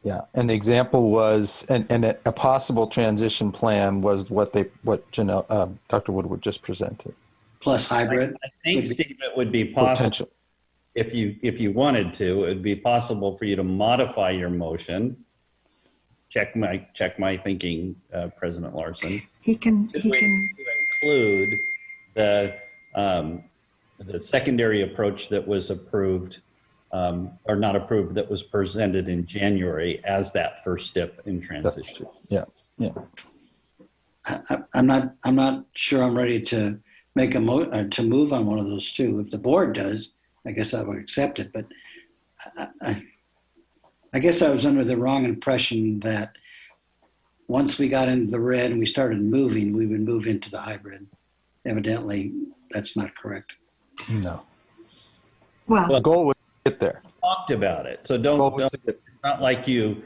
Yeah, and the example was, and a possible transition plan was what Dr. Woodward just presented. Plus hybrid. I think, Steve, it would be possible Potential. if you wanted to. It would be possible for you to modify your motion. Check my thinking, President Larson. He can include the secondary approach that was approved. Or not approved, that was presented in January as that first step in transition. Yeah, yeah. I'm not sure I'm ready to make to move on one of those two. If the board does, I guess I would accept it. But I guess I was under the wrong impression that once we got into the red and we started moving, we would move into the hybrid. Evidently, that's not correct. No. well, The goal was to get there. Talked about it, so don't it's not like you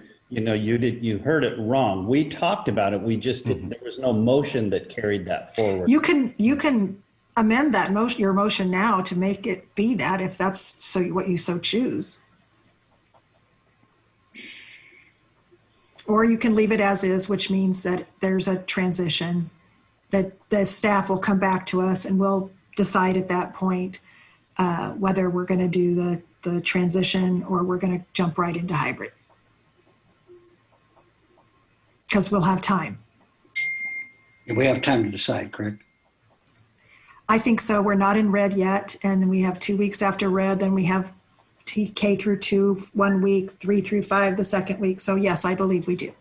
heard it wrong. We talked about it. We just didn't. There was no motion that carried that forward. you can amend that motion, your motion now, to make it be that, if that's what you so choose. Or you can leave it as is, which means that there's a transition, that the staff will come back to us and we'll decide at that point whether we're going to do the transition or we're going to jump right into hybrid. Because we'll have time. We have time to decide, correct? I think so. We're not in red yet. And then we have 2 weeks after red. Then we have K through 2, 1 week, 3 through 5, the second week. So yes, I believe we do.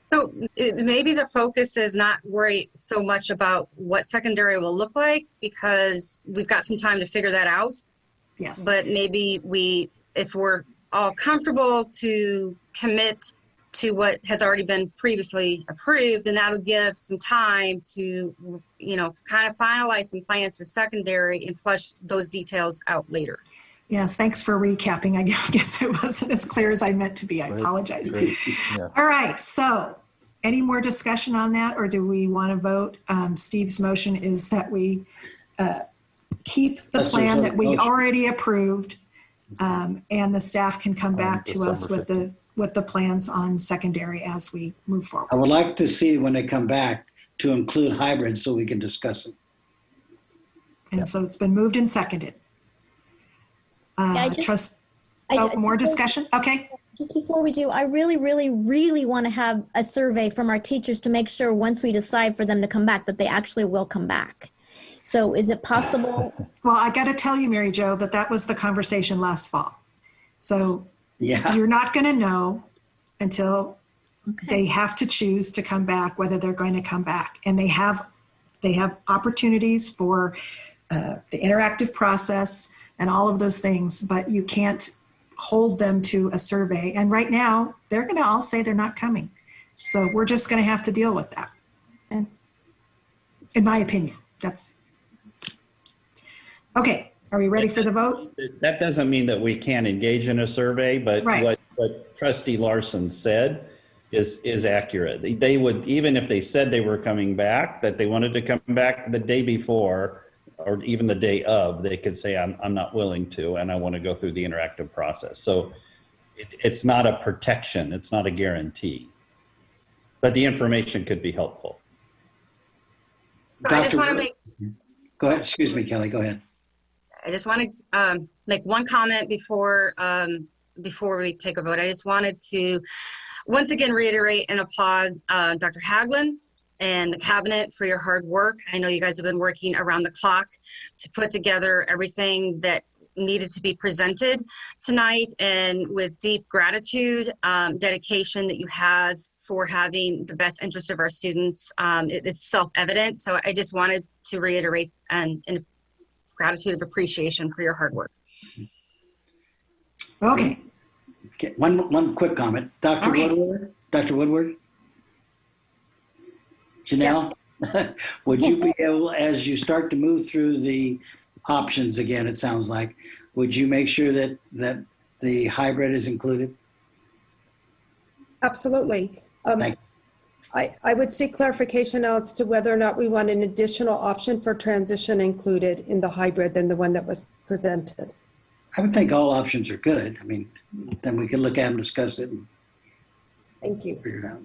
So maybe the focus is not worry so much about what secondary will look like, because we've got some time to figure that out. Yes. But maybe if we're all comfortable to commit to what has already been previously approved, then that'll give some time to, kind of finalize some plans for secondary and flush those details out later. Yes, thanks for recapping. I guess it wasn't as clear as I meant to be. I apologize. Right. Yeah. All right, so any more discussion on that, or do we want to vote? Steve's motion is that we keep the plan that we already approved, and the staff can come back to us with the plans on secondary as we move forward. I would like to see when they come back to include hybrid so we can discuss it. And so it's been moved and seconded. More discussion? Okay. Just before we do, I really, really, really want to have a survey from our teachers to make sure once we decide for them to come back, that they actually will come back. So is it possible? Well, I got to tell you, Mary Jo, that was the conversation last fall. So you're not going to know until they have to choose to come back, whether they're going to come back. And they have opportunities for the interactive process and all of those things, but you can't hold them to a survey. And right now, they're going to all say they're not coming. So we're just going to have to deal with that. Okay. In my opinion, that's okay. Are we ready for the vote? That doesn't mean that we can't engage in a survey, but what Trustee Larson said is accurate. They would, even if they said they were coming back, that they wanted to come back the day before or even the day of, they could say, I'm not willing to, and I want to go through the interactive process. So it's not a protection. It's not a guarantee. But the information could be helpful. So I just want to make... Go ahead. Excuse me, Kelly. Go ahead. I just want to make one comment before we take a vote. I just wanted to once again reiterate and applaud Dr. Haglund and the cabinet for your hard work. I know you guys have been working around the clock to put together everything that needed to be presented tonight, and with deep gratitude, dedication that you have for having the best interest of our students. It's self-evident. So I just wanted to reiterate and gratitude of appreciation for your hard work. Okay. One quick comment. Dr. Woodward? Janelle, would you be able, as you start to move through the options again, it sounds like, would you make sure that the hybrid is included? Absolutely. Thank you. I would seek clarification as to whether or not we want an additional option for transition included in the hybrid than the one that was presented. I would think all options are good. I mean, then we could look at them, discuss it, and Thank you. figure it out.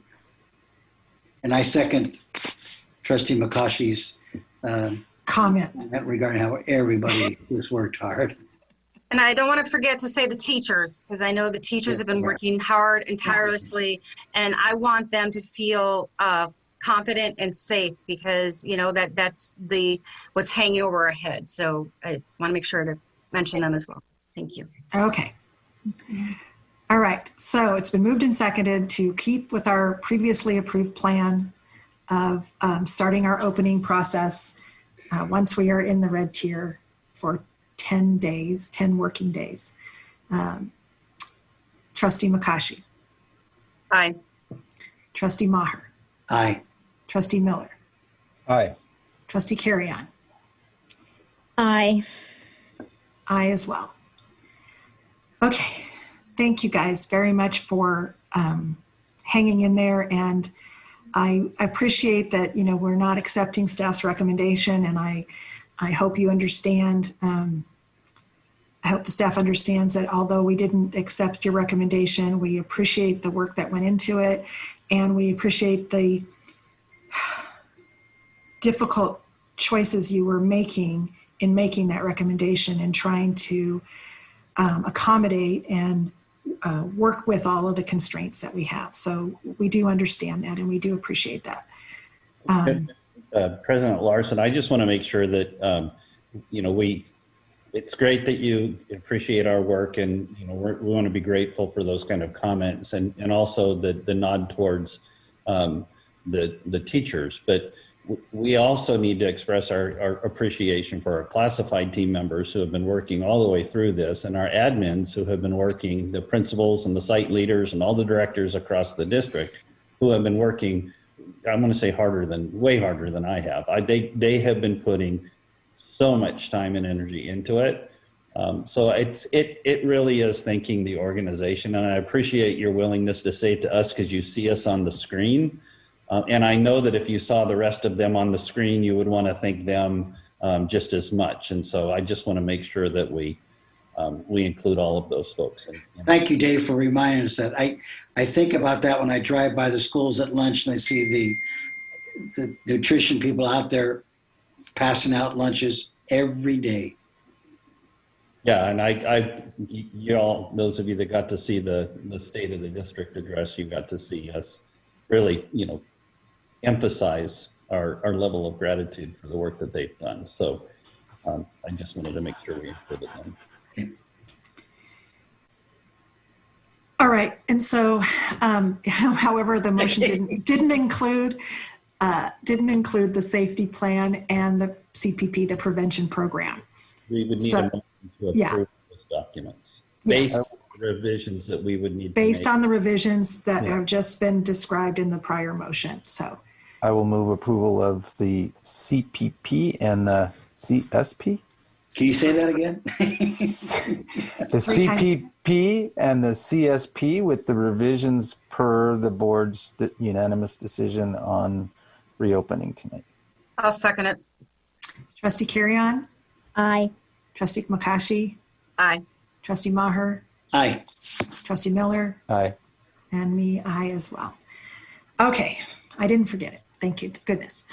And I second Trustee McCaughey's Comment. regarding how everybody has worked hard. And I don't want to forget to say the teachers, because I know the teachers have been working hard and tirelessly, and I want them to feel confident and safe, because that's what's hanging over our heads. So I want to make sure to mention them as well. Thank you. Okay. All right. So it's been moved and seconded to keep with our previously approved plan of starting our opening process once we are in the red tier for 10 days, 10 working days. Trustee McCaughey. Aye. Trustee Maher. Aye. Trustee Miller. Aye. Trustee Carrion. Aye. Aye as well. Okay. Thank you guys very much for hanging in there. And I appreciate that, we're not accepting staff's recommendation. And I hope you understand. I hope the staff understands that although we didn't accept your recommendation, we appreciate the work that went into it. And we appreciate the difficult choices you were making in making that recommendation and trying to accommodate and work with all of the constraints that we have. So we do understand that, and we do appreciate that. President Larson, I just want to make sure that, it's great that you appreciate our work, and, we want to be grateful for those kind of comments, and also the nod towards the teachers. But we also need to express our appreciation for our classified team members who have been working all the way through this, and our admins who have been working, the principals and the site leaders and all the directors across the district who have been working, I'm going to say way harder than I have. They have been putting so much time and energy into it. So it really is thanking the organization, and I appreciate your willingness to say it to us because you see us on the screen. And I know that if you saw the rest of them on the screen, you would want to thank them just as much. And so I just want to make sure that we include all of those folks. Thank you, Dave, for reminding us that. I think about that when I drive by the schools at lunch and I see the nutrition people out there passing out lunches every day. Yeah, and you all, those of you that got to see the State of the District address, you got to see us really, emphasize our level of gratitude for the work that they've done. So I just wanted to make sure we included them. Okay. All right. And so, however, the motion didn't include the safety plan and the CPP, the prevention program. We would need a motion to approve those documents based on the revisions that we would need based on the revisions that have just been described in the prior motion. So I will move approval of the CPP and the CSP. Can you say that again? The CPP and the CSP with the revisions per the board's unanimous decision on reopening tonight. I'll second it. Trustee Carrion. Aye. Trustee McCaughey. Aye. Trustee Maher. Aye. Trustee Miller. Aye. And me, aye as well. Okay. I didn't forget it. Thank you. Goodness.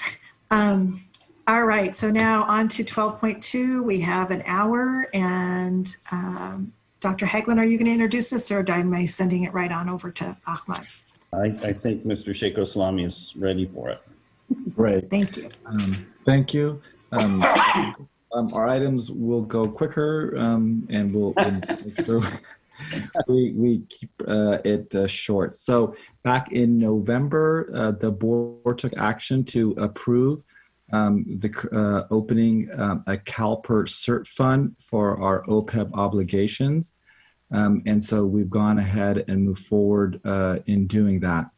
All right. So now on to 12.2. We have an hour. And Dr. Haglund, are you going to introduce this, or am I sending it right on over to Ahmad? I think Mr. Sheikh Oslami is ready for it. Right. Thank you. Thank you. Our items will go quicker, and we'll make sure we keep it short. So back in November, the board took action to approve the opening a CalPERS CERT fund for our OPEB obligations. And so we've gone ahead and moved forward in doing that.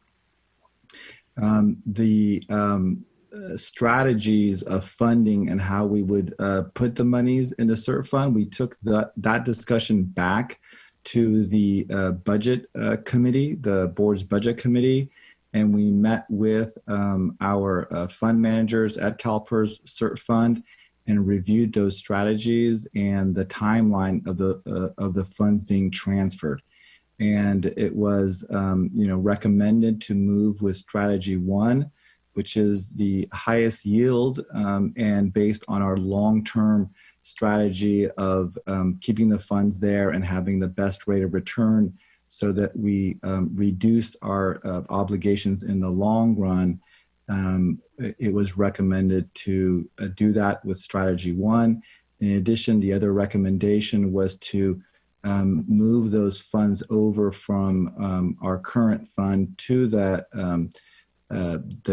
Strategies of funding and how we would put the monies in the CERT fund, we took that discussion back to the budget committee, the board's budget committee, and we met with our fund managers at CalPERS CERT fund, and reviewed those strategies and the timeline of the funds being transferred. And it was recommended to move with strategy 1, which is the highest yield, and based on our long-term strategy of keeping the funds there and having the best rate of return, so that we reduce our obligations in the long run. It was recommended to do that with strategy 1. In addition, the other recommendation was to move those funds over from our current fund to the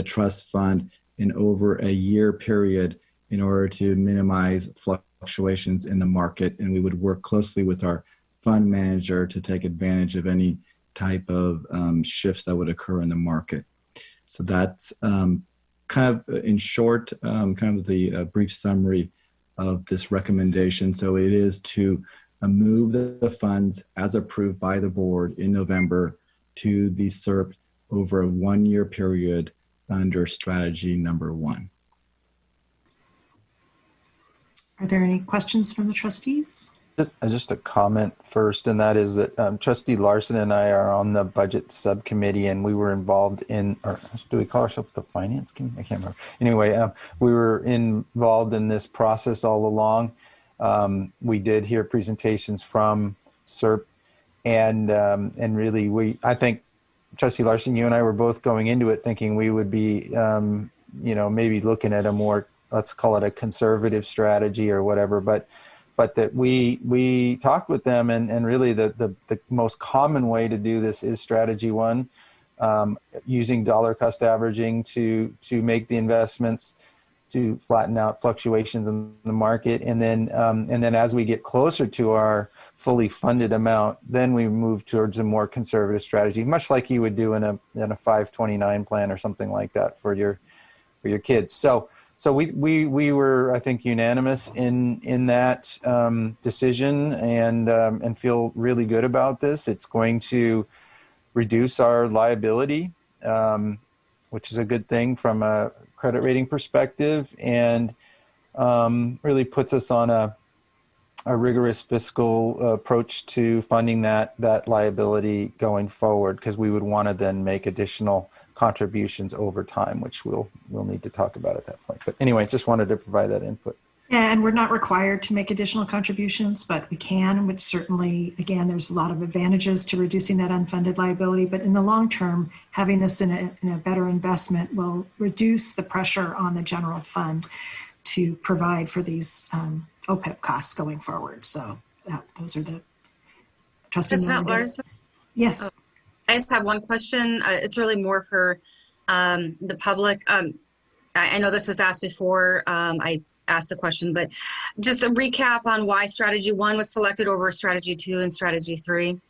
trust fund in over a year period in order to minimize fluctuations in the market. And we would work closely with our fund manager to take advantage of any type of shifts that would occur in the market. So that's kind of, in short, kind of the brief summary of this recommendation. So it is to move the funds as approved by the board in November to the SERP over a 1-year period under strategy number 1. Are there any questions from the trustees? Just a comment first, and that is that Trustee Larson and I are on the budget subcommittee, and we were involved in, or do we call ourselves the finance committee? I can't remember. Anyway, we were involved in this process all along. We did hear presentations from SERP, and really, I think Trustee Larson, you and I were both going into it thinking we would be, maybe looking at a more, let's call it a conservative strategy or whatever, but that we talked with them, and really the most common way to do this is strategy 1, using dollar cost averaging to make the investments, to flatten out fluctuations in the market, and then as we get closer to our fully funded amount, then we move towards a more conservative strategy, much like you would do in a 529 plan or something like that for your kids. So we were, I think, unanimous in that decision, and feel really good about this. It's going to reduce our liability, which is a good thing from a credit rating perspective, and really puts us on a rigorous fiscal approach to funding that liability going forward, because we would want to then make additional contributions over time, which we'll need to talk about at that point. But anyway, just wanted to provide that input. Yeah, and we're not required to make additional contributions, but we can, which certainly, again, there's a lot of advantages to reducing that unfunded liability. But in the long term, having this in a better investment will reduce the pressure on the general fund to provide for these OPEB costs going forward. So those are the trustee. Yes. I just have one question. It's really more for the public. I know this was asked before I asked the question, but just a recap on why strategy 1 was selected over strategy 2 and strategy 3.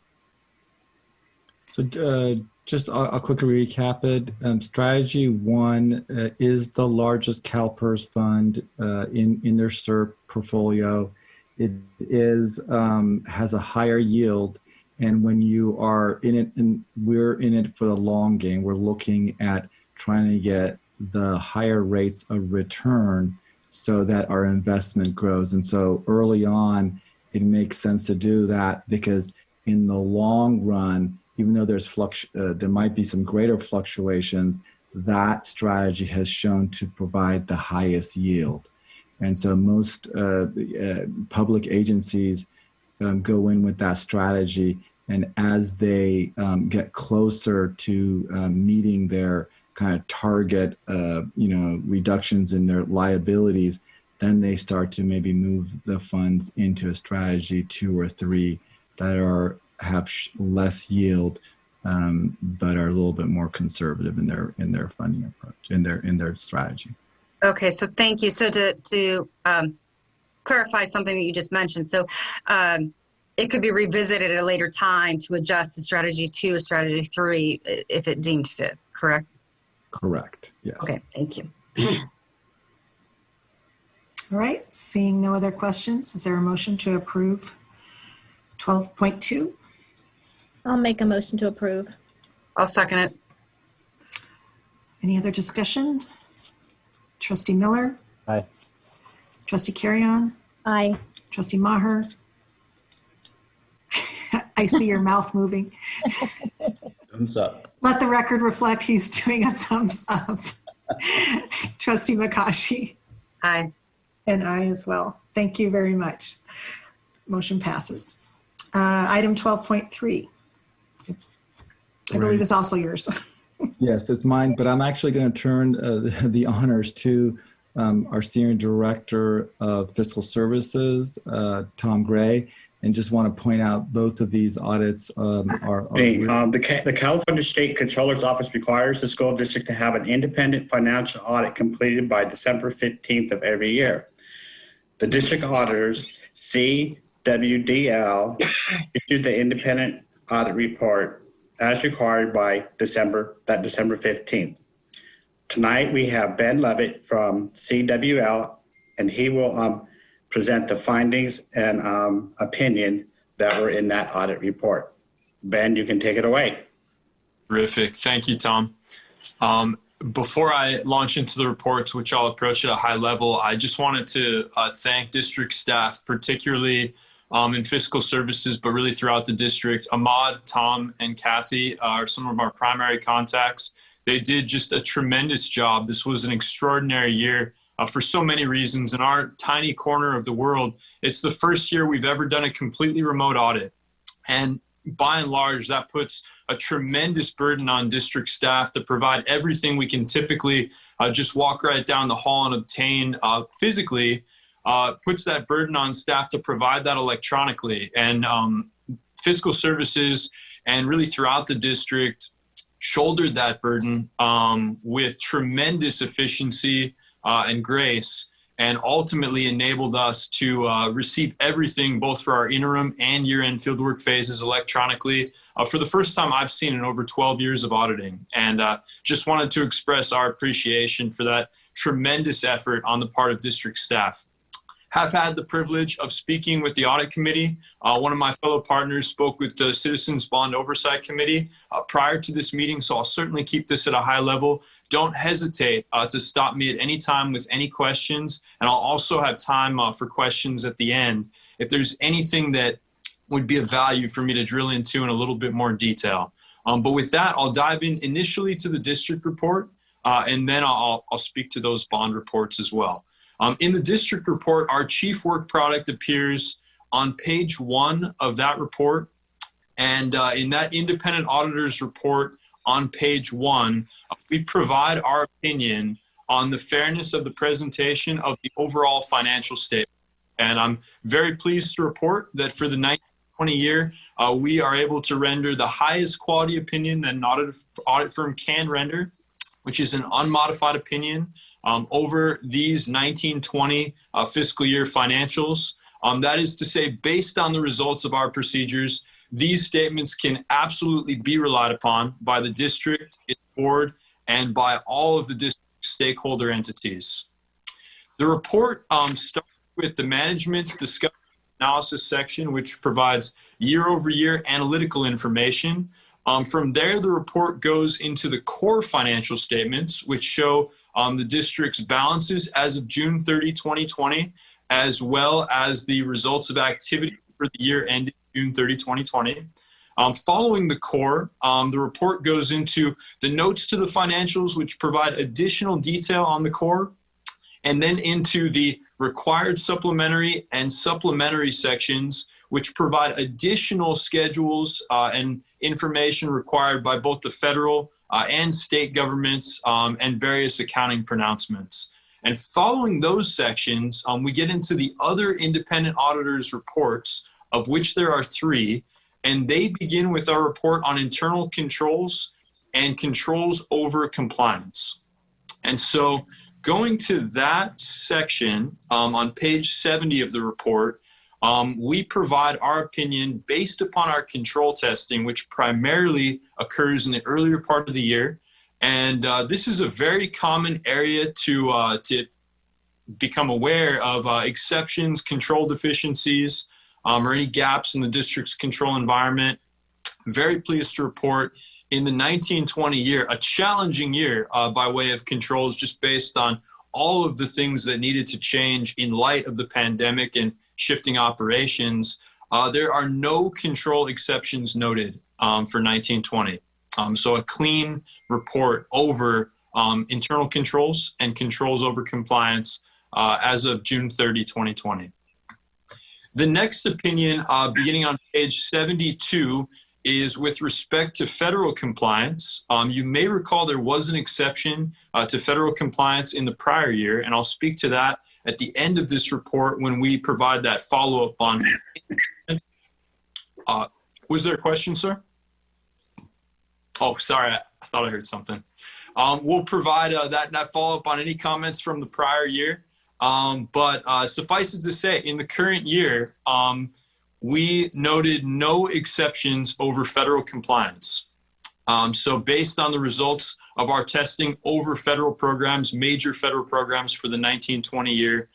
So just I'll quickly recap it. Strategy 1 is the largest CalPERS fund in their SERP portfolio. It has a higher yield. And when you are in it, and we're in it for the long game, we're looking at trying to get the higher rates of return so that our investment grows. And so early on, it makes sense to do that, because in the long run, even though there might be some greater fluctuations, that strategy has shown to provide the highest yield. And so most public agencies go in with that strategy, and as they get closer to meeting their kind of target, reductions in their liabilities, then they start to maybe move the funds into a strategy 2 or 3 that have less yield, but are a little bit more conservative in their funding approach, in their strategy. Okay, so thank you. So to clarify something that you just mentioned. So it could be revisited at a later time to adjust to strategy 2 or strategy 3 if it deemed fit, correct? Correct, yes. Okay, thank you. All right, seeing no other questions, is there a motion to approve 12.2? I'll make a motion to approve. I'll second it. Any other discussion? Trustee Miller? Aye. Trustee Carrion? Aye. Trustee Maher? I see your mouth moving. Thumbs up. Let the record reflect he's doing a thumbs up. Trustee McCaughey? Aye. And I as well. Thank you very much. Motion passes. Item 12.3. I believe is also yours. Yes, it's mine, but I'm actually going to turn the honors to our Senior Director of Fiscal Services, Tom Gray, and just want to point out both of these audits The California State Controller's Office requires the school district to have an independent financial audit completed by December 15th of every year. The district auditors, CWDL, issued the independent audit report as required by December 15th. Tonight we have Ben Levitt from CWL, and he will present the findings and opinion that were in that audit report. Ben, you can take it away. Terrific. Thank you, Tom. Before I launch into the reports, which I'll approach at a high level, I just wanted to thank district staff, particularly in fiscal services, but really throughout the district. Ahmad, Tom, and Kathy are some of our primary contacts. They did just a tremendous job. This was an extraordinary year for so many reasons. In our tiny corner of the world, it's the first year we've ever done a completely remote audit. And by and large, that puts a tremendous burden on district staff to provide everything we can typically just walk right down the hall and obtain physically. Puts that burden on staff to provide that electronically. And fiscal services and really throughout the district shouldered that burden with tremendous efficiency and grace, and ultimately enabled us to receive everything both for our interim and year-end fieldwork phases electronically for the first time I've seen in over 12 years of auditing. And just wanted to express our appreciation for that tremendous effort on the part of district staff. Have had the privilege of speaking with the audit committee. One of my fellow partners spoke with the Citizens Bond Oversight Committee prior to this meeting, so I'll certainly keep this at a high level. Don't hesitate to stop me at any time with any questions, and I'll also have time for questions at the end if there's anything that would be of value for me to drill into in a little bit more detail. But with that, I'll dive in initially to the district report, and then I'll speak to those bond reports as well. In the district report, our chief work product appears on page 1 of that report. And in that independent auditor's report on page 1, we provide our opinion on the fairness of the presentation of the overall financial statement. And I'm very pleased to report that for the 2020 year, we are able to render the highest quality opinion that an audit firm can render, which is an unmodified opinion over these 1920 fiscal year financials. That is to say, based on the results of our procedures, these statements can absolutely be relied upon by the district, its board, and by all of the district stakeholder entities. The report starts with the management's discussion analysis section, which provides year-over-year analytical information. From there, the report goes into the core financial statements, which show the district's balances as of June 30, 2020, as well as the results of activity for the year ending June 30, 2020. Following the core, the report goes into the notes to the financials, which provide additional detail on the core, and then into the required supplementary and supplementary sections, which provide additional schedules and information required by both the federal and state governments and various accounting pronouncements. And following those sections, we get into the other independent auditors' reports, of which there are 3, and they begin with our report on internal controls and controls over compliance. And so going to that section on page 70 of the report, we provide our opinion based upon our control testing, which primarily occurs in the earlier part of the year. And this is a very common area to become aware of exceptions, control deficiencies, or any gaps in the district's control environment. Very pleased to report in the 1920 year, a challenging year by way of controls, just based on all of the things that needed to change in light of the pandemic and shifting operations, there are no control exceptions noted for 1920. So a clean report over internal controls and controls over compliance as of June 30, 2020. The next opinion, beginning on page 72, is with respect to federal compliance. You may recall there was an exception to federal compliance in the prior year, and I'll speak to that at the end of this report when we provide that follow-up on. Was there a question, sir? Oh, sorry, I thought I heard something. We'll provide that follow-up on any comments from the prior year. But suffice it to say, in the current year, we noted no exceptions over federal compliance. So based on the results of our testing over federal programs, major federal programs for the 1920 year,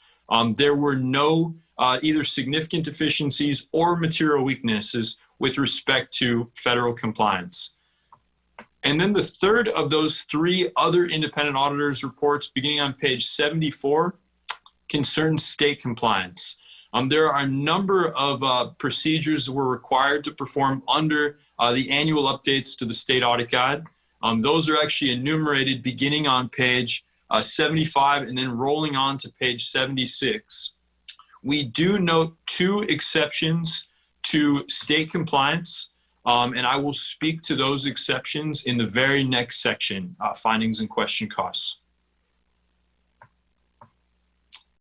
there were no either significant deficiencies or material weaknesses with respect to federal compliance. And then the third of those three other independent auditors' reports, beginning on page 74, concerns state compliance. There are a number of procedures that were required to perform under the annual updates to the state audit guide. Those are actually enumerated beginning on page 75 and then rolling on to page 76. We do note two exceptions to state compliance, and I will speak to those exceptions in the very next section, findings and question costs.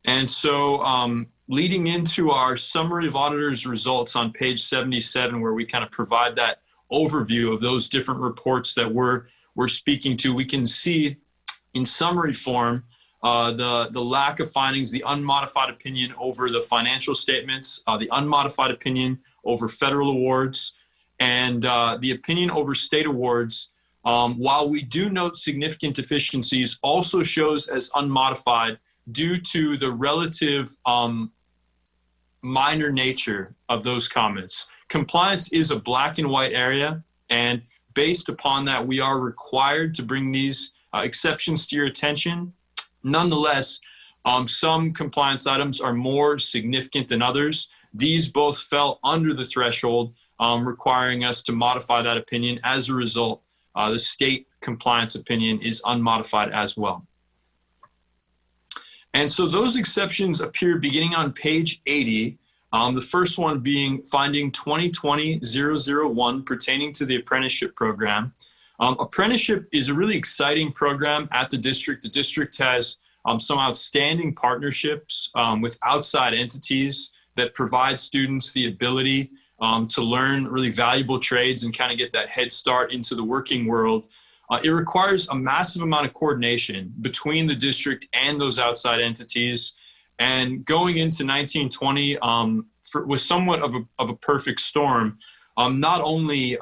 And so leading into our summary of auditors' results on page 77, where we kind of provide that overview of those different reports that we're speaking to, we can see in summary form the lack of findings, the unmodified opinion over the financial statements, the unmodified opinion over federal awards, and the opinion over state awards, while we do note significant deficiencies, also shows as unmodified due to the relative minor nature of those comments. Compliance is a black and white area, and based upon that, we are required to bring these exceptions to your attention. Nonetheless, some compliance items are more significant than others. These both fell under the threshold, requiring us to modify that opinion. As a result, the state compliance opinion is unmodified as well. And so those exceptions appear beginning on page 80, the first one being finding 2020-001 pertaining to the apprenticeship program. Apprenticeship is a really exciting program at the district. The district has some outstanding partnerships with outside entities that provide students the ability to learn really valuable trades and kind of get that head start into the working world. It requires a massive amount of coordination between the district and those outside entities. And going into 1920 was somewhat of a perfect storm. Not only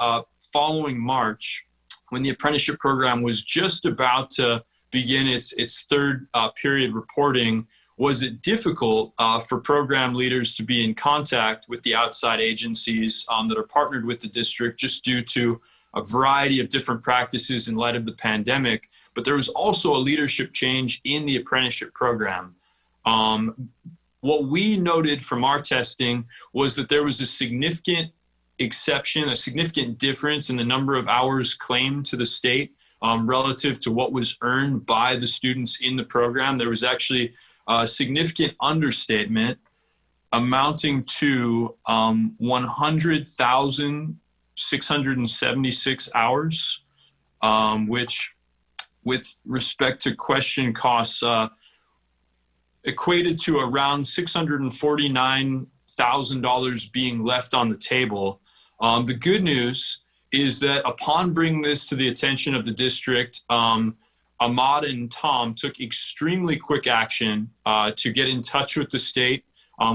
following March, when the apprenticeship program was just about to begin its third period reporting, was it difficult for program leaders to be in contact with the outside agencies that are partnered with the district just due to a variety of different practices in light of the pandemic. But there was also a leadership change in the apprenticeship program. What we noted from our testing was that there was a significant exception, a significant difference in the number of hours claimed to the state relative to what was earned by the students in the program. There was actually a significant understatement amounting to 100,676 hours, which with respect to question costs equated to around $649,000 being left on the table. The good news is that upon bringing this to the attention of the district, Ahmad and Tom took extremely quick action to get in touch with the state,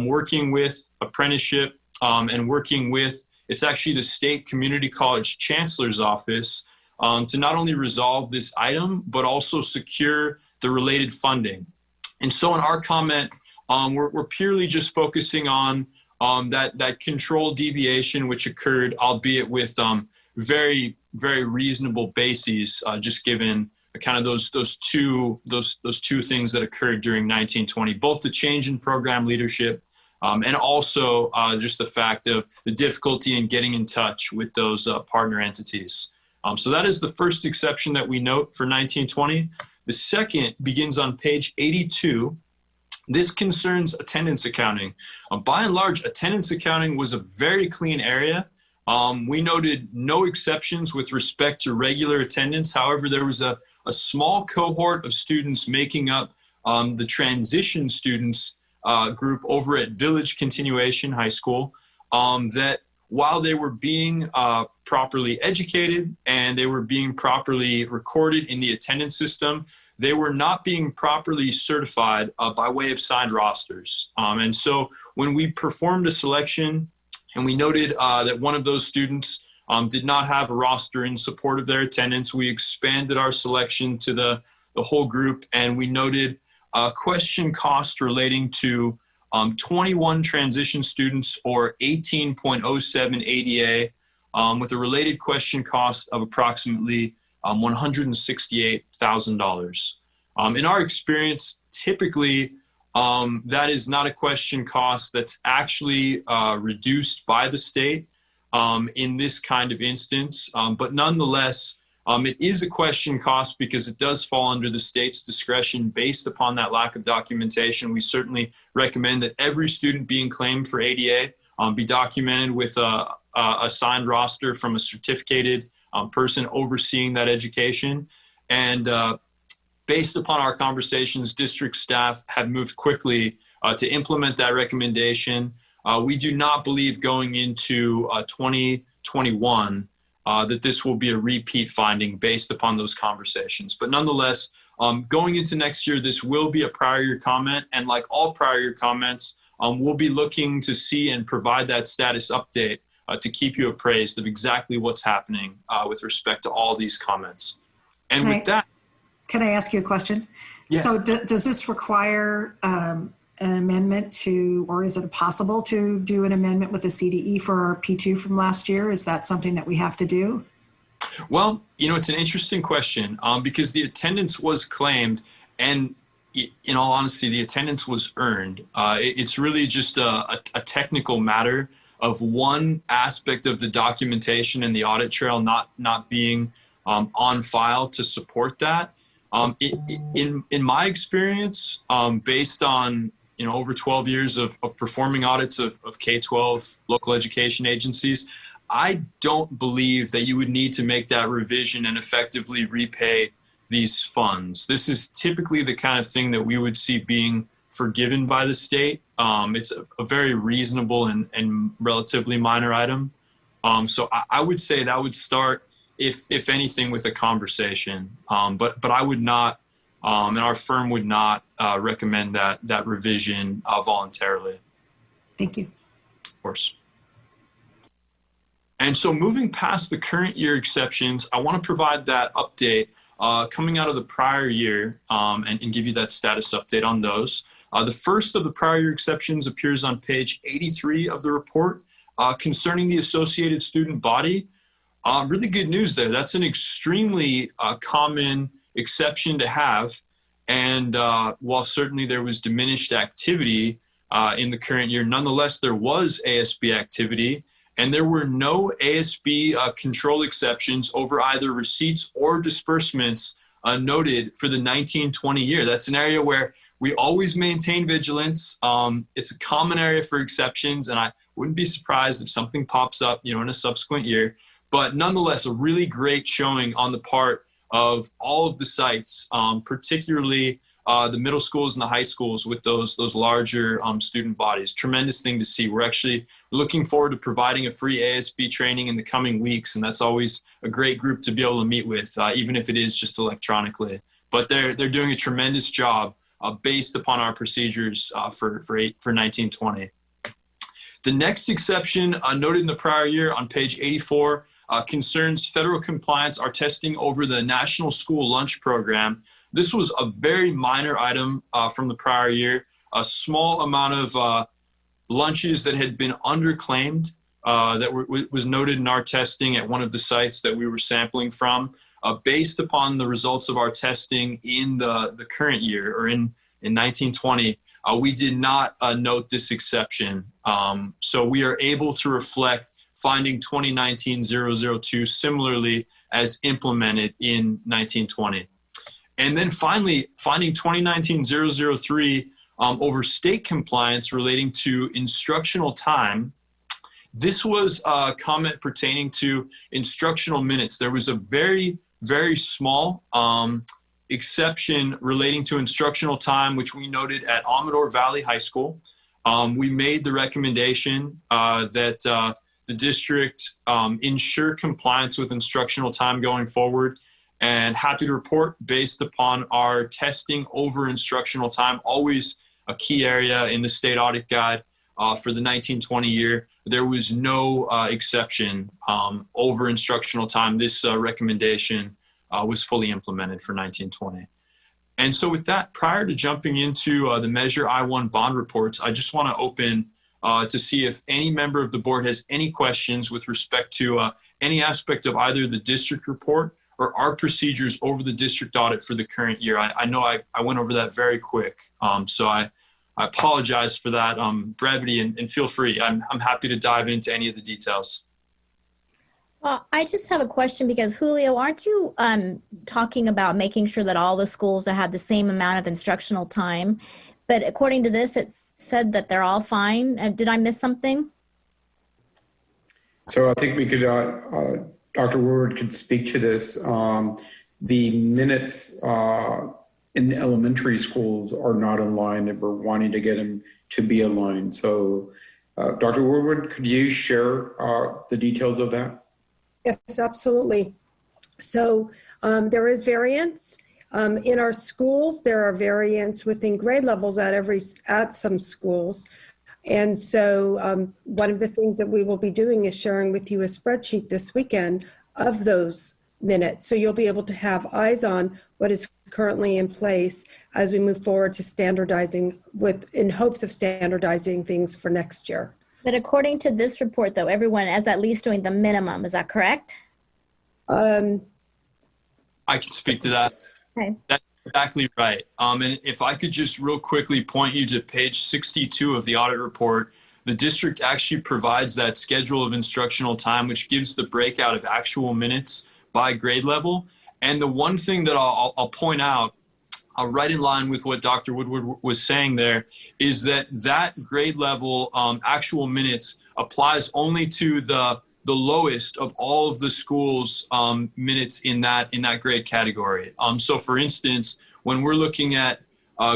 working with apprenticeship and working with, it's actually the State Community College Chancellor's Office, to not only resolve this item, but also secure the related funding. And so in our comment, we're purely just focusing on that control deviation, which occurred, albeit with very, very reasonable bases, just given kind of those two things that occurred during 1920, both the change in program leadership and also just the fact of the difficulty in getting in touch with those partner entities. So that is the first exception that we note for 1920. The second begins on page 82. This concerns attendance accounting. By and large, attendance accounting was a very clean area. We noted no exceptions with respect to regular attendance. However, there was a small cohort of students making up the transition students group over at Village Continuation High School that while they were being properly educated and they were being properly recorded in the attendance system, they were not being properly certified by way of signed rosters. And so when we performed a selection and we noted that one of those students did not have a roster in support of their attendance, we expanded our selection to the whole group, and we noted question cost relating to 21 transition students or 18.07 ADA with a related question cost of approximately $168,000. In our experience, typically that is not a question cost that's actually reduced by the state in this kind of instance, but nonetheless, it is a question cost because it does fall under the state's discretion based upon that lack of documentation. We certainly recommend that every student being claimed for ADA be documented with a signed roster from a certificated person overseeing that education. And based upon our conversations, district staff have moved quickly to implement that recommendation. We do not believe going into 2021 that this will be a repeat finding based upon those conversations. But nonetheless, going into next year, this will be a prior year comment. And like all prior year comments, we'll be looking to see and provide that status update to keep you appraised of exactly what's happening with respect to all these comments. And with that. Can I ask you a question? Yes. So does this require an amendment to, or is it possible to do an amendment with the CDE for our P2 from last year? Is that something that we have to do? Well, it's an interesting question because the attendance was claimed, and in all honesty, the attendance was earned. It's really just a technical matter of one aspect of the documentation and the audit trail not being on file to support that. In my experience, based on over 12 years of performing audits of K-12 local education agencies, I don't believe that you would need to make that revision and effectively repay these funds. This is typically the kind of thing that we would see being forgiven by the state. It's a very reasonable and relatively minor item. So I would say that would start, if anything, with a conversation. But I would not, and our firm would not recommend that revision voluntarily. Thank you. Of course. And so moving past the current year exceptions, I want to provide that update coming out of the prior year and give you that status update on those. The first of the prior year exceptions appears on page 83 of the report concerning the associated student body. Really good news there. That's an extremely common exception to have. And while certainly there was diminished activity in the current year, nonetheless, there was ASB activity, and there were no ASB control exceptions over either receipts or disbursements noted for the 1920 year. That's an area where we always maintain vigilance. It's a common area for exceptions, and I wouldn't be surprised if something pops up, in a subsequent year. But nonetheless, a really great showing on the part of all of the sites, particularly the middle schools and the high schools with those larger student bodies. Tremendous thing to see. We're actually looking forward to providing a free ASB training in the coming weeks, and that's always a great group to be able to meet with, even if it is just electronically. But they're doing a tremendous job based upon our procedures for 1920. The next exception noted in the prior year on page 84 concerns federal compliance, our testing over the National School Lunch Program. This was a very minor item from the prior year, a small amount of lunches that had been underclaimed that was noted in our testing at one of the sites that we were sampling from. based upon the results of our testing in the current year, or in 1920, we did not note this exception. So we are able to reflect finding 2019-002 similarly as implemented in 1920. And then finally, finding 2019-003 over state compliance relating to instructional time. This was a comment pertaining to instructional minutes. There was a very, very small exception relating to instructional time, which we noted at Amador Valley High School. We made the recommendation that the district ensure compliance with instructional time going forward, and happy to report, based upon our testing over instructional time, always a key area in the state audit guide for the 1920 year, there was no exception over instructional time. This recommendation was fully implemented for 1920. And so with that, prior to jumping into the Measure I-1 bond reports, I just want to open to see if any member of the board has any questions with respect to any aspect of either the district report or our procedures over the district audit for the current year. I know I went over that very quick, so I apologize for that brevity, and feel free. I'm happy to dive into any of the details. I just have a question, because Julio, aren't you talking about making sure that all the schools have the same amount of instructional time? But according to this, it said that they're all fine. Did I miss something? So I think we could, Dr. Woodward could speak to this. The minutes in the elementary schools are not aligned, and we're wanting to get them to be aligned. So Dr. Woodward, could you share the details of that? Yes, absolutely. So there is variance. In our schools, there are variants within grade levels at some schools. And so one of the things that we will be doing is sharing with you a spreadsheet this weekend of those minutes. So you'll be able to have eyes on what is currently in place as we move forward to standardizing, in hopes of standardizing things for next year. But according to this report, though, everyone is at least doing the minimum. Is that correct? I can speak to that. Okay. That's exactly right. And if I could just real quickly point you to page 62 of the audit report, the district actually provides that schedule of instructional time, which gives the breakout of actual minutes by grade level. And the one thing that I'll point out, right in line with what Dr. Woodward was saying there, is that grade level actual minutes applies only to the lowest of all of the school's minutes in that grade category. So for instance, when we're looking at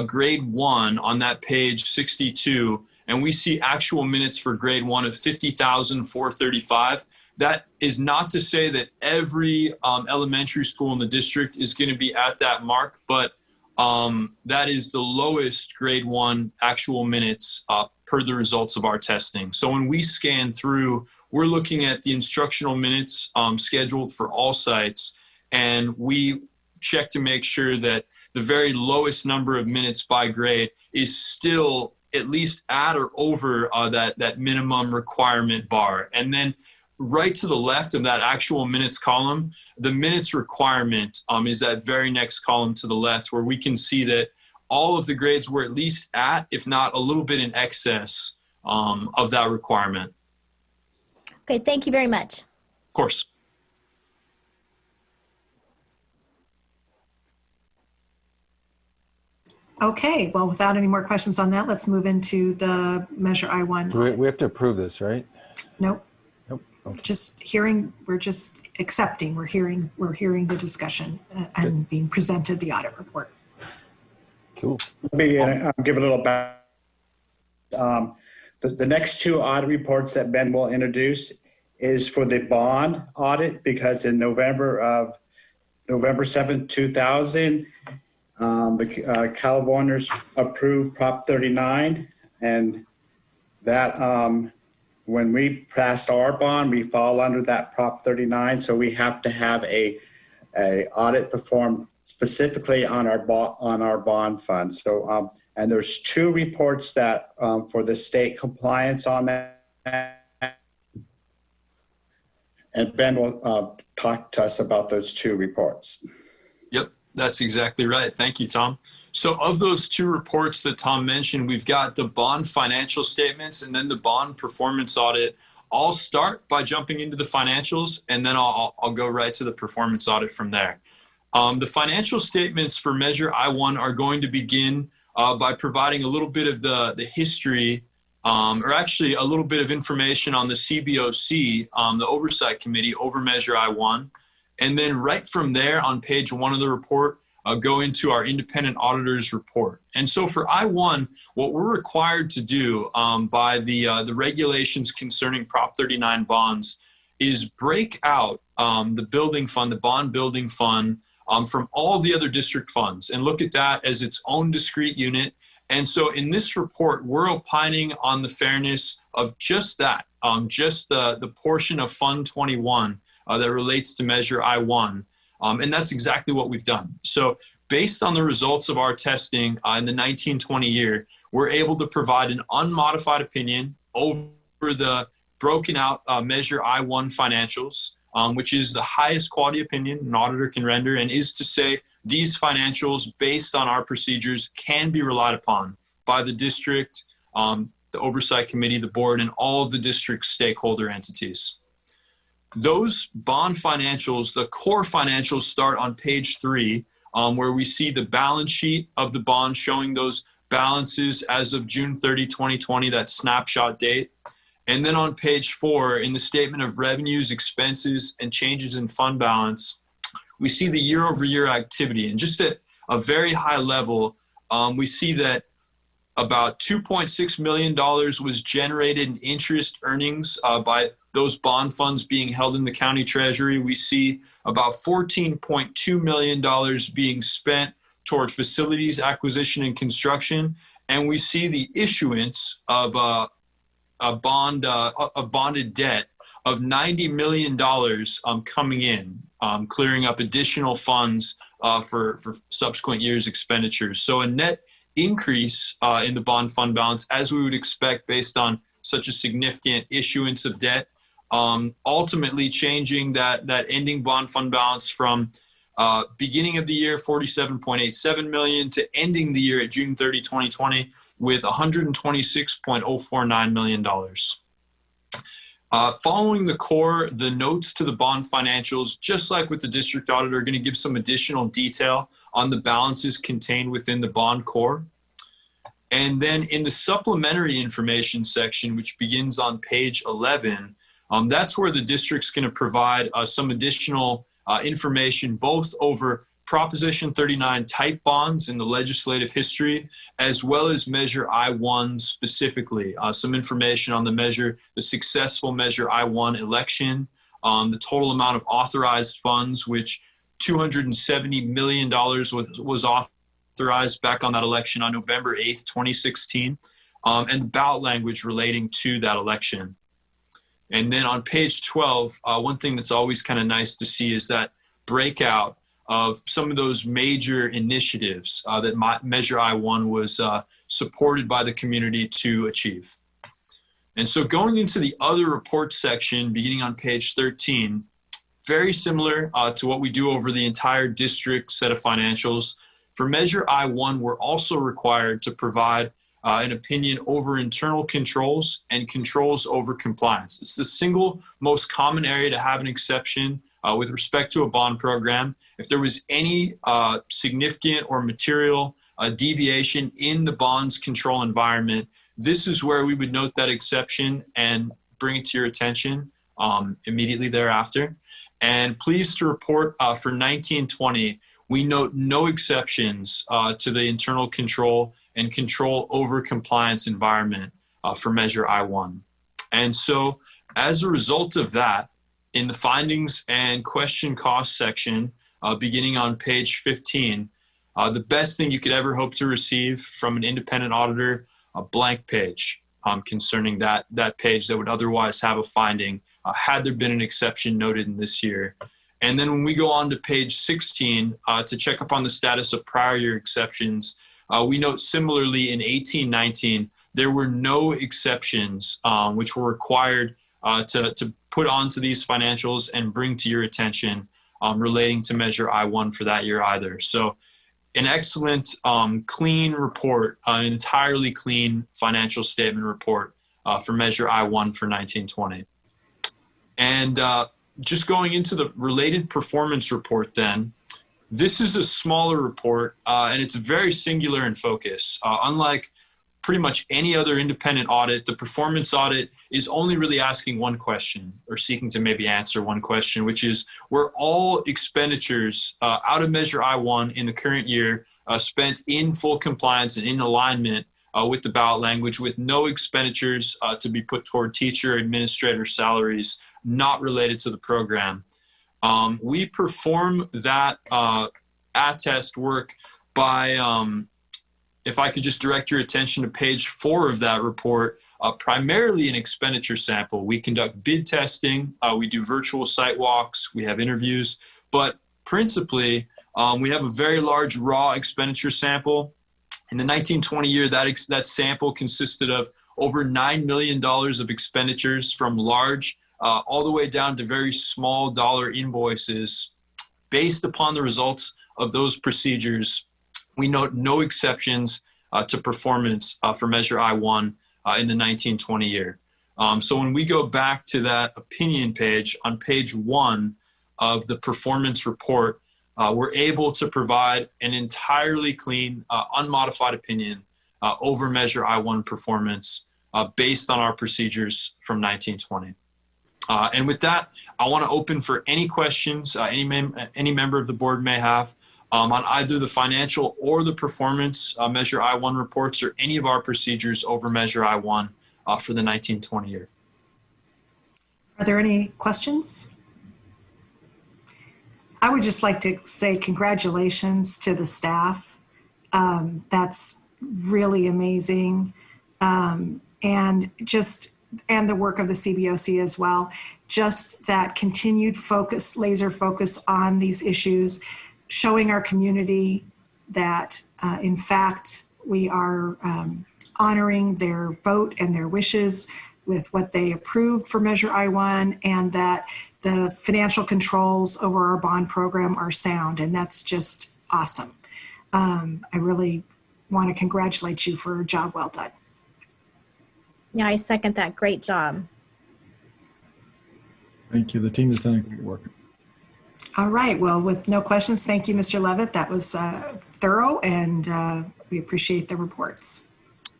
grade 1 on that page 62, and we see actual minutes for grade 1 of 50,435, that is not to say that every elementary school in the district is going to be at that mark, but that is the lowest grade 1 actual minutes per the results of our testing. So when we scan through, we're looking at the instructional minutes scheduled for all sites, and we check to make sure that the very lowest number of minutes by grade is still at least at or over that minimum requirement bar. And then right to the left of that actual minutes column, the minutes requirement is that very next column to the left, where we can see that all of the grades were at least at, if not a little bit in excess of that requirement. Okay, thank you very much. Of course. Okay, well, without any more questions on that, let's move into the Measure I-1. We have to approve this, right? Nope. Nope. Okay. Just hearing, we're just accepting, we're hearing the discussion and being presented the audit report. Cool. Let me give a little back. The next two audit reports that Ben will introduce is for the bond audit, because in November 7th, 2000, the Californians approved Prop 39, and that when we passed our bond, we fall under that Prop 39, so we have to have a audit performed specifically on our bond fund. So and there's two reports that for the state compliance on that, And Ben will talk to us about those two reports. Yep, that's exactly right. Thank you, Tom. So of those two reports that Tom mentioned, we've got the bond financial statements and then the bond performance audit. I'll start by jumping into the financials, and then I'll go right to the performance audit from there. The financial statements for Measure I-1 are going to begin by providing a little bit of the history, or actually a little bit of information on the CBOC, the Oversight Committee over Measure I-1. And then right from there on page 1 of the report, go into our independent auditor's report. And so for I-1, what we're required to do by the regulations concerning Prop 39 bonds is break out the building fund, the bond building fund, from all the other district funds and look at that as its own discrete unit. And so in this report, we're opining on the fairness of just that, just the portion of Fund 21 that relates to Measure I-1. And that's exactly what we've done. So based on the results of our testing in the 1920 year, we're able to provide an unmodified opinion over the broken out Measure I-1 financials, which is the highest quality opinion an auditor can render, and is to say these financials based on our procedures can be relied upon by the district, the Oversight Committee, the board, and all of the district stakeholder entities. Those bond financials, the core financials, start on page 3, where we see the balance sheet of the bond showing those balances as of June 30, 2020, that snapshot date. And then on page 4, in the statement of revenues, expenses, and changes in fund balance, we see the year-over-year activity. And just at a very high level, we see that about $2.6 million was generated in interest earnings by those bond funds being held in the county treasury. We see about $14.2 million being spent toward facilities acquisition and construction. And we see the issuance of a bonded debt of $90 million coming in, clearing up additional funds for subsequent years' expenditures. So a net increase in the bond fund balance, as we would expect based on such a significant issuance of debt, ultimately changing that ending bond fund balance from beginning of the year, $47.87 million, to ending the year at June 30, 2020, with $126.049 million. Following the core, the notes to the bond financials, just like with the district auditor, are going to give some additional detail on the balances contained within the bond core. And then in the supplementary information section, which begins on page 11, that's where the district's going to provide some additional information, both over Proposition 39 type bonds in the legislative history, as well as Measure I-1 specifically. Some information on the successful Measure I-1 election, the total amount of authorized funds, which $270 million was authorized back on that election on November 8th, 2016, and the ballot language relating to that election. And then on page 12, one thing that's always kind of nice to see is that breakout of some of those major initiatives that Measure I-1 was supported by the community to achieve. And so going into the other reports section, beginning on page 13, very similar to what we do over the entire district set of financials. For Measure I-1, we're also required to provide an opinion over internal controls and controls over compliance. It's the single most common area to have an exception with respect to a bond program. If there was any significant or material deviation in the bonds control environment, this is where we would note that exception and bring it to your attention immediately thereafter. And pleased to report for 1920, we note no exceptions to the internal control and control over compliance environment for Measure I-1. And so as a result of that, in the findings and question cost section, beginning on page 15, the best thing you could ever hope to receive from an independent auditor, a blank page concerning that page that would otherwise have a finding had there been an exception noted in this year. And then when we go on to page 16 to check up on the status of prior year exceptions, we note similarly in 1819, there were no exceptions which were required to put onto these financials and bring to your attention relating to Measure I-1 for that year either. So an excellent, clean report, an entirely clean financial statement report for Measure I-1 for 1920. And just going into the related performance report then, this is a smaller report, and it's very singular in focus. Unlike pretty much any other independent audit, the performance audit is only really asking one question, or seeking to maybe answer one question, which is, were all expenditures out of Measure I-1 in the current year spent in full compliance and in alignment with the ballot language, with no expenditures to be put toward teacher administrator salaries not related to the program. We perform that attest work by, if I could just direct your attention to page 4 of that report, primarily an expenditure sample. We conduct bid testing, we do virtual site walks, we have interviews, but principally we have a very large raw expenditure sample. In the 1920 year, that sample consisted of over $9 million of expenditures, from large all the way down to very small dollar invoices. Based upon the results of those procedures, we note no exceptions to performance for Measure I-1 in the 1920 year. So when we go back to that opinion page, on page 1 of the performance report, we're able to provide an entirely clean, unmodified opinion over Measure I-1 performance based on our procedures from 1920. And with that, I want to open for any questions any member of the board may have on either the financial or the performance Measure I-1 reports, or any of our procedures over Measure I-1 for the 1920 year. Are there any questions? I would just like to say congratulations to the staff. That's really amazing. And the work of the CBOC as well. Just that continued focus, laser focus on these issues, showing our community that, in fact, we are honoring their vote and their wishes with what they approved for Measure I-1, and that the financial controls over our bond program are sound, and that's just awesome. I really want to congratulate you for a job well done. Yeah, I second that. Great job. Thank you. The team has done great work. All right. Well, with no questions, thank you, Mr. Levitt. That was thorough, and we appreciate the reports.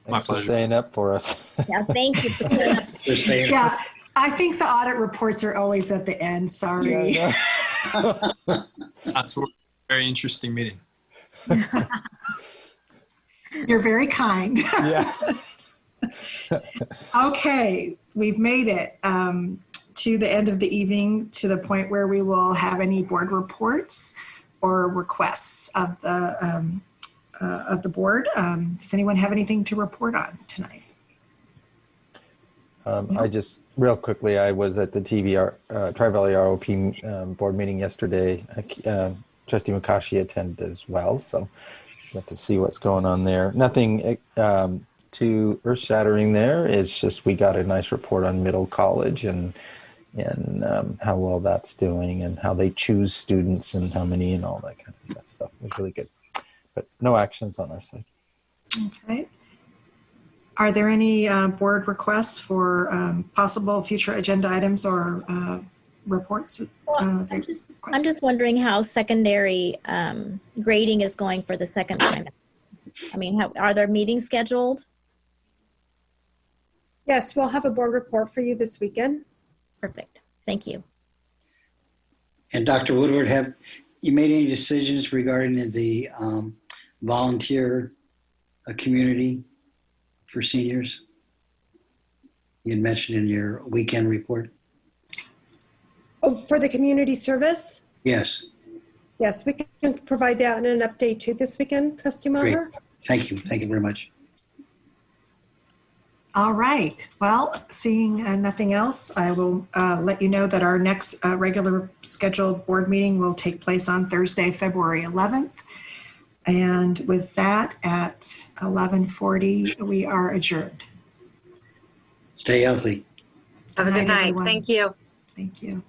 My Thanks for pleasure. staying up for us. Yeah, thank you. Yeah, I think the audit reports are always at the end. Sorry. Yeah, That's a very interesting meeting. You're very kind. yeah. Okay, we've made it to the end of the evening, to the point where we will have any board reports or requests of the board. Does anyone have anything to report on tonight? I just, real quickly, I was at the Tri-Valley ROP board meeting yesterday. Trustee Mukashi attended as well, so got to see what's going on there. Nothing too earth-shattering there. It's just we got a nice report on Middle College and how well that's doing, and how they choose students and how many and all that kind of stuff. So it was really good. But no actions on our side. Okay. Are there any board requests for possible future agenda items or reports? Well, I'm just wondering how secondary grading is going for the second time. I mean, are there meetings scheduled? Yes, we'll have a board report for you this weekend. Perfect. Thank you. And Dr. Woodward, have you made any decisions regarding the volunteer community for seniors? You had mentioned in your weekend report. Oh, for the community service? Yes. Yes, we can provide that in an update too this weekend, Trustee Maher. Great. Thank you. Thank you very much. All right. Well, seeing nothing else, I will let you know that our next regular scheduled board meeting will take place on Thursday, February 11th. And with that, at 11:40, we are adjourned. Stay healthy. Have a good night. Everyone. Thank you. Thank you.